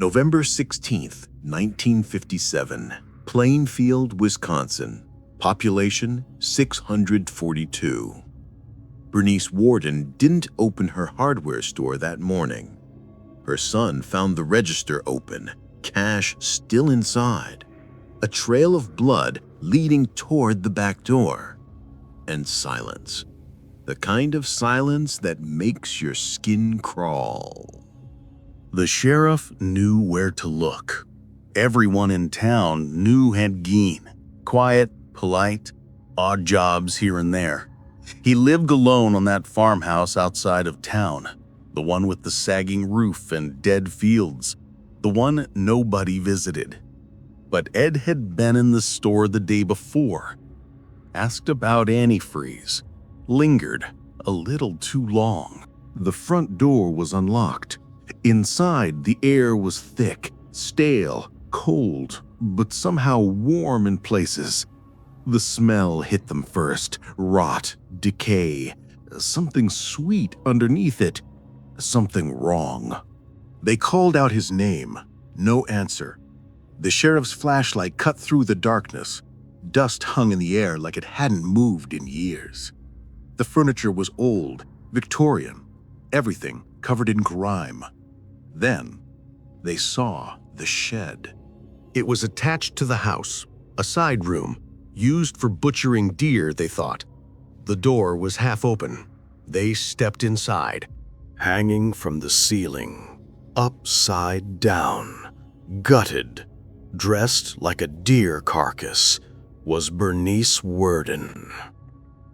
November 16th, 1957, Plainfield, Wisconsin. Population 642. Bernice Warden didn't open her hardware store that morning. Her son found the register open, cash still inside, a trail of blood leading toward the back door, and silence. The kind of silence that makes your skin crawl. The sheriff knew where to look. Everyone in town knew Ed Gein. Quiet, polite, odd jobs here and there. He lived alone on that farmhouse outside of town, the one with the sagging roof and dead fields, the one nobody visited. But Ed had been in the store the day before, asked about antifreeze, lingered a little too long. The front door was unlocked. Inside, the air was thick, stale, cold, but somehow warm in places. The smell hit them first, rot, decay, something sweet underneath it, something wrong. They called out his name, no answer. The sheriff's flashlight cut through the darkness. Dust hung in the air like it hadn't moved in years. The furniture was old, Victorian, everything covered in grime. Then, they saw the shed. It was attached to the house, a side room, used for butchering deer, they thought. The door was half open. They stepped inside. Hanging from the ceiling, upside down, gutted, dressed like a deer carcass, was Bernice Warden.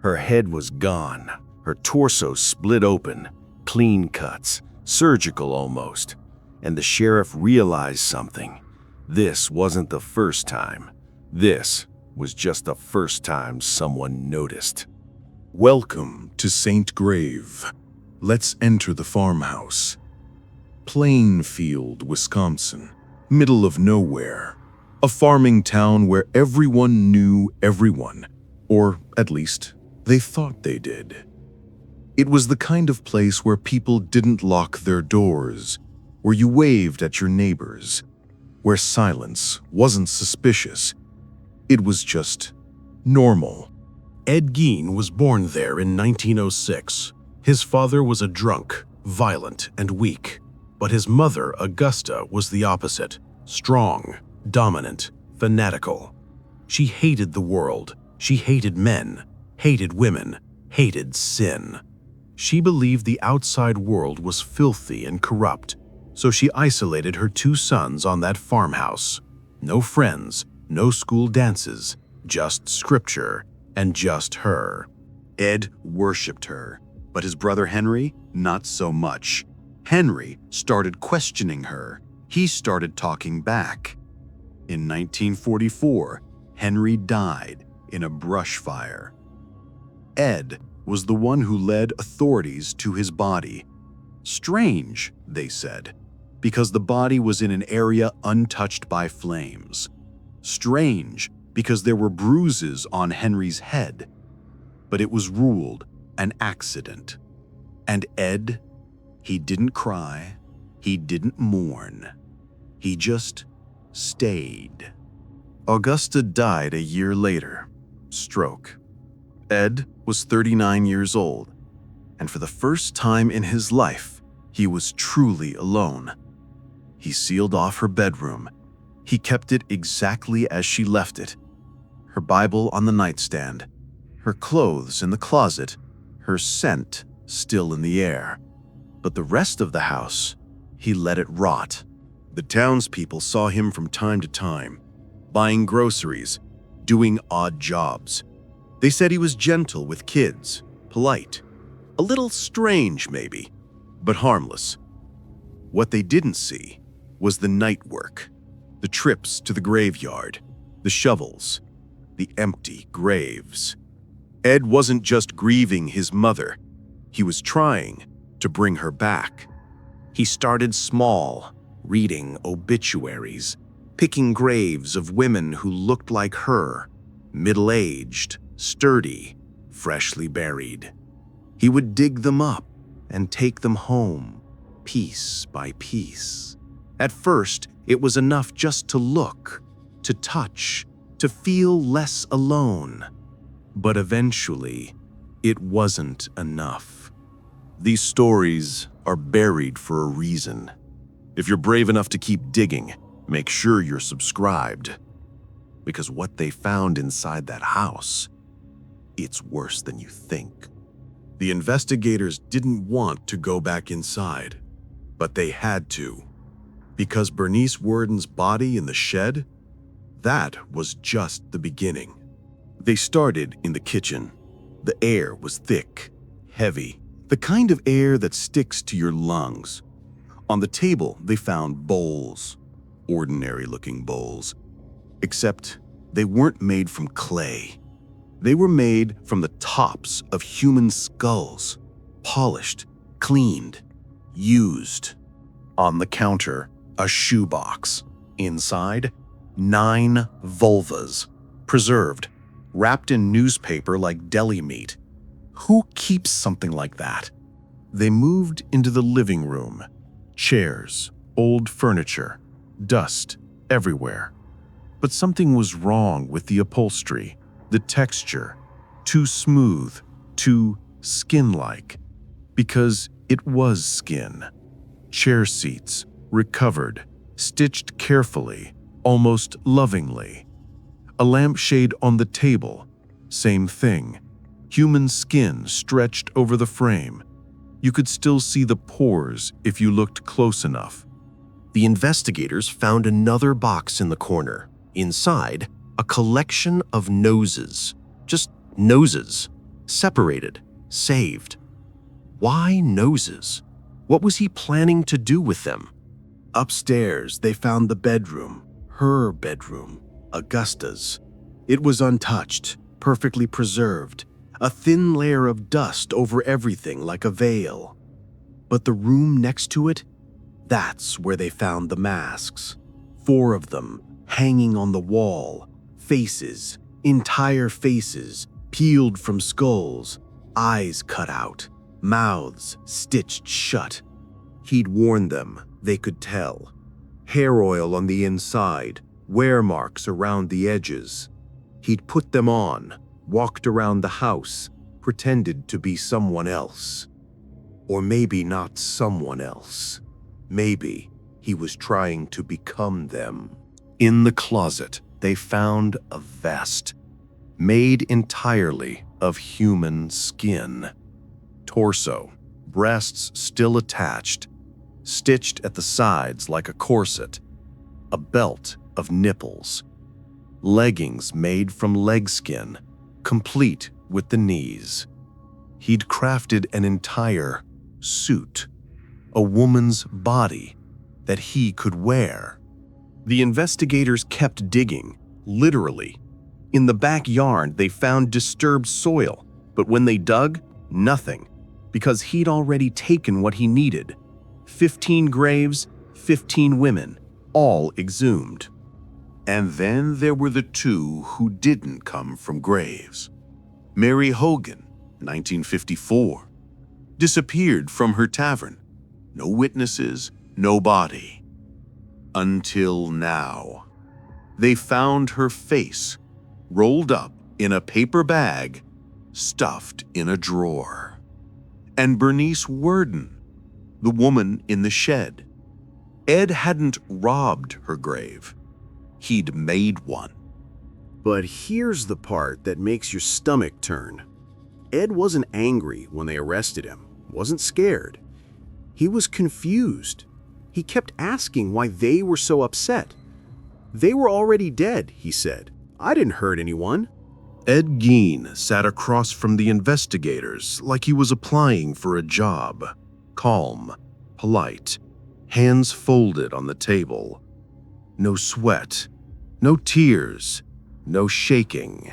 Her head was gone, her torso split open, clean cuts, surgical almost, and the sheriff realized something. This wasn't the first time. This was just the first time someone noticed. Welcome to St. Grave. Let's enter the farmhouse. Plainfield, Wisconsin, middle of nowhere. A farming town where everyone knew everyone, or at least they thought they did. It was the kind of place where people didn't lock their doors, where you waved at your neighbors, where silence wasn't suspicious. It was just normal. Ed Gein was born there in 1906. His father was a drunk, violent, and weak, but his mother, Augusta, was the opposite, strong, dominant, fanatical. She hated the world. She hated men, hated women, hated sin. She believed the outside world was filthy and corrupt, so she isolated her two sons on that farmhouse. No friends, no school dances, just scripture, and just her. Ed worshipped her, but his brother Henry, not so much. Henry started questioning her. He started talking back. In 1944, Henry died in a brush fire. Ed was the one who led authorities to his body. Strange, they said, because the body was in an area untouched by flames. Strange, because there were bruises on Henry's head. But it was ruled an accident. And Ed, he didn't cry, he didn't mourn. He just stayed. Augusta died a year later, stroke. Ed was 39 years old, and for the first time in his life, he was truly alone. He sealed off her bedroom. He kept it exactly as she left it. Her Bible on the nightstand, her clothes in the closet, her scent still in the air. But the rest of the house, he let it rot. The townspeople saw him from time to time, buying groceries, doing odd jobs. They said he was gentle with kids, polite, a little strange maybe, but harmless. What they didn't see was the night work, the trips to the graveyard, the shovels, the empty graves. Ed wasn't just grieving his mother, he was trying to bring her back. He started small, reading obituaries, picking graves of women who looked like her, middle-aged, sturdy, freshly buried. He would dig them up and take them home, piece by piece. At first, it was enough just to look, to touch, to feel less alone. But eventually, it wasn't enough. These stories are buried for a reason. If you're brave enough to keep digging, make sure you're subscribed. Because what they found inside that house, it's worse than you think. The investigators didn't want to go back inside, but they had to. Because Bernice Worden's body in the shed, that was just the beginning. They started in the kitchen. The air was thick, heavy, the kind of air that sticks to your lungs. On the table, they found bowls, ordinary-looking bowls, except they weren't made from clay. They were made from the tops of human skulls, polished, cleaned, used. On the counter, a shoebox. Inside, 9 vulvas, preserved, wrapped in newspaper like deli meat. Who keeps something like that? They moved into the living room. Chairs, old furniture, dust everywhere. But something was wrong with the upholstery, the texture, too smooth, too skin-like. Because it was skin. Chair seats, recovered, stitched carefully, almost lovingly. A lampshade on the table, same thing. Human skin stretched over the frame. You could still see the pores if you looked close enough. The investigators found another box in the corner. Inside, a collection of noses. Just noses. Separated. Saved. Why noses? What was he planning to do with them? Upstairs, they found the bedroom. Her bedroom. Augusta's. It was untouched, perfectly preserved. A thin layer of dust over everything like a veil. But the room next to it? That's where they found the masks. 4 of them, hanging on the wall. Faces, entire faces, peeled from skulls. Eyes cut out, mouths stitched shut. He'd worn them, they could tell. Hair oil on the inside, wear marks around the edges. He'd put them on, walked around the house, pretended to be someone else. Or maybe not someone else. Maybe he was trying to become them. In the closet, they found a vest, made entirely of human skin. Torso, breasts still attached, stitched at the sides like a corset. A belt of nipples. Leggings made from leg skin, complete with the knees. He'd crafted an entire suit, a woman's body that he could wear. The investigators kept digging, literally. In the backyard, they found disturbed soil, but when they dug, nothing, because he'd already taken what he needed. 15 graves, 15 women, all exhumed. And then there were the 2 who didn't come from graves. Mary Hogan, 1954, disappeared from her tavern. No witnesses, no body. Until now. They found her face, rolled up in a paper bag, stuffed in a drawer. And Bernice Worden, the woman in the shed. Ed hadn't robbed her grave. He'd made one. But here's the part that makes your stomach turn. Ed wasn't angry when they arrested him, wasn't scared. He was confused. He kept asking why they were so upset. They were already dead, he said. I didn't hurt anyone. Ed Gein sat across from the investigators like he was applying for a job. Calm, polite, hands folded on the table. No sweat, no tears, no shaking.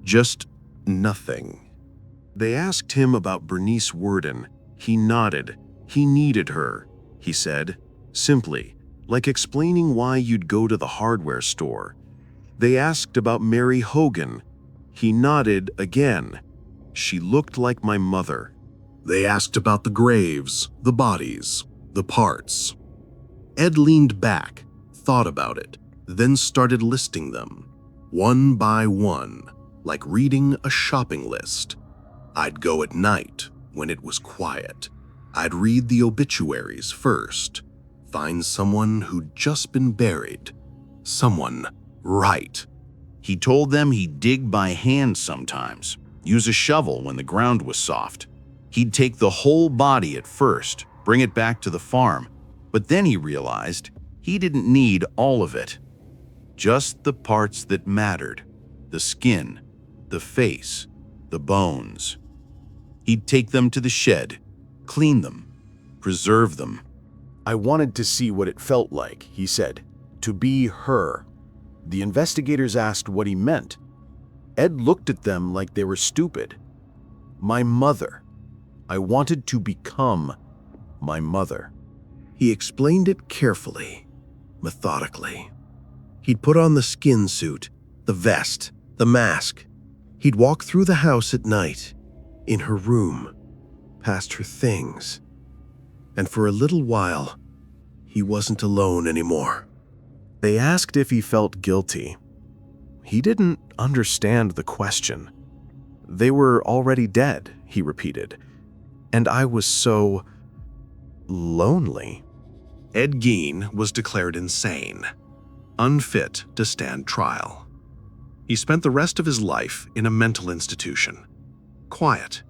Just nothing. They asked him about Bernice Worden. He nodded. He needed her, he said, simply, like explaining why you'd go to the hardware store. They asked about Mary Hogan. He nodded again. She looked like my mother. They asked about the graves, the bodies, the parts. Ed leaned back, thought about it, then started listing them, one by one, like reading a shopping list. I'd go at night when it was quiet. I'd read the obituaries first, find someone who'd just been buried, someone right. He told them he'd dig by hand sometimes, use a shovel when the ground was soft. He'd take the whole body at first, bring it back to the farm, but then he realized he didn't need all of it. Just the parts that mattered, the skin, the face, the bones. He'd take them to the shed, clean them, preserve them. I wanted to see what it felt like, he said, to be her. The investigators asked what he meant. Ed looked at them like they were stupid. My mother. I wanted to become my mother. He explained it carefully, methodically. He'd put on the skin suit, the vest, the mask. He'd walk through the house at night, in her room, past her things. And for a little while, he wasn't alone anymore. They asked if he felt guilty. He didn't understand the question. They were already dead, he repeated. And I was so lonely. Ed Gein was declared insane, unfit to stand trial. He spent the rest of his life in a mental institution, quiet,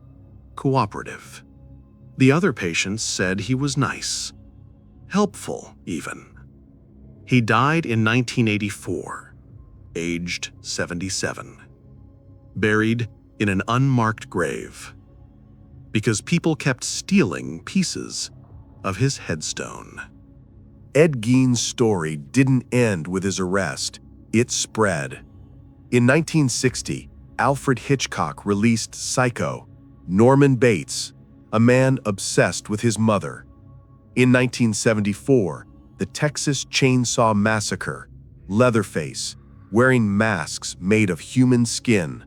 cooperative. The other patients said he was nice, helpful even. He died in 1984, aged 77, buried in an unmarked grave, because people kept stealing pieces of his headstone. Ed Gein's story didn't end with his arrest. It spread. In 1960, Alfred Hitchcock released Psycho, Norman Bates, a man obsessed with his mother. In 1974, the Texas Chainsaw Massacre, Leatherface, wearing masks made of human skin.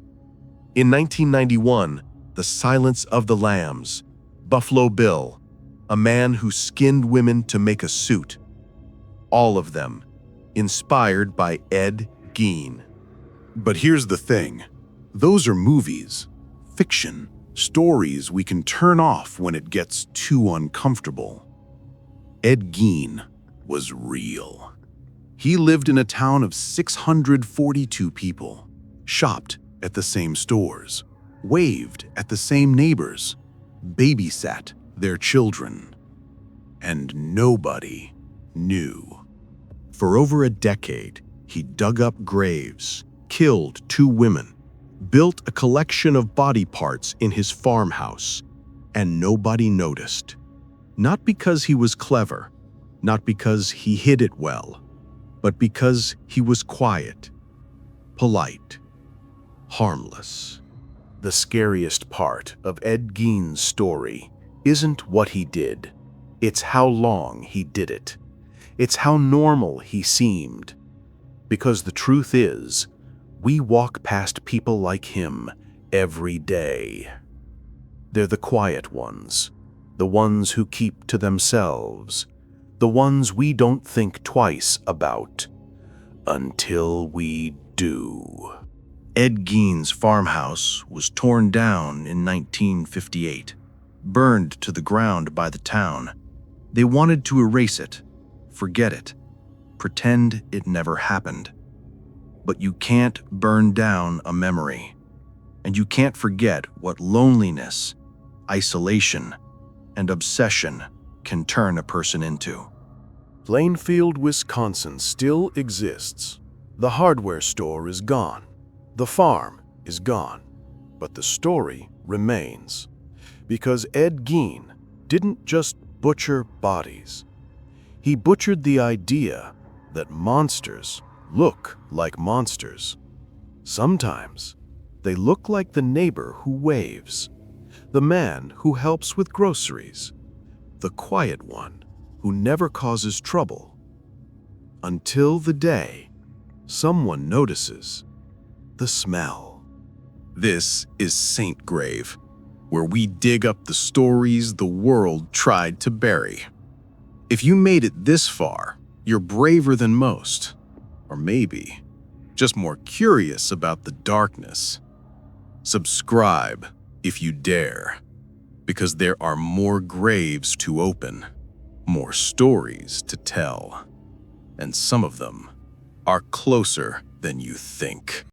In 1991, The Silence of the Lambs, Buffalo Bill, a man who skinned women to make a suit. All of them inspired by Ed Gein. But here's the thing. Those are movies, fiction, stories we can turn off when it gets too uncomfortable. Ed Gein was real. He lived in a town of 642 people, shopped at the same stores, waved at the same neighbors, babysat their children, and nobody knew. For over a decade, he dug up graves, killed 2 women, built a collection of body parts in his farmhouse, and nobody noticed. Not because he was clever, not because he hid it well, but because he was quiet, polite, harmless. The scariest part of Ed Gein's story isn't what he did. It's how long he did it. It's how normal he seemed. Because the truth is, we walk past people like him every day. They're the quiet ones, the ones who keep to themselves, the ones we don't think twice about, until we do. Ed Gein's farmhouse was torn down in 1958, burned to the ground by the town. They wanted to erase it, forget it, pretend it never happened. But you can't burn down a memory, and you can't forget what loneliness, isolation, and obsession can turn a person into. Plainfield, Wisconsin still exists. The hardware store is gone. The farm is gone. But the story remains. Because Ed Gein didn't just butcher bodies. He butchered the idea that monsters look like monsters. Sometimes they look like the neighbor who waves, the man who helps with groceries, the quiet one who never causes trouble. Until the day someone notices the smell. This is Saint Grave, where we dig up the stories the world tried to bury. If you made it this far, you're braver than most. Or maybe just more curious about the darkness. Subscribe if you dare, because there are more graves to open, more stories to tell, and some of them are closer than you think.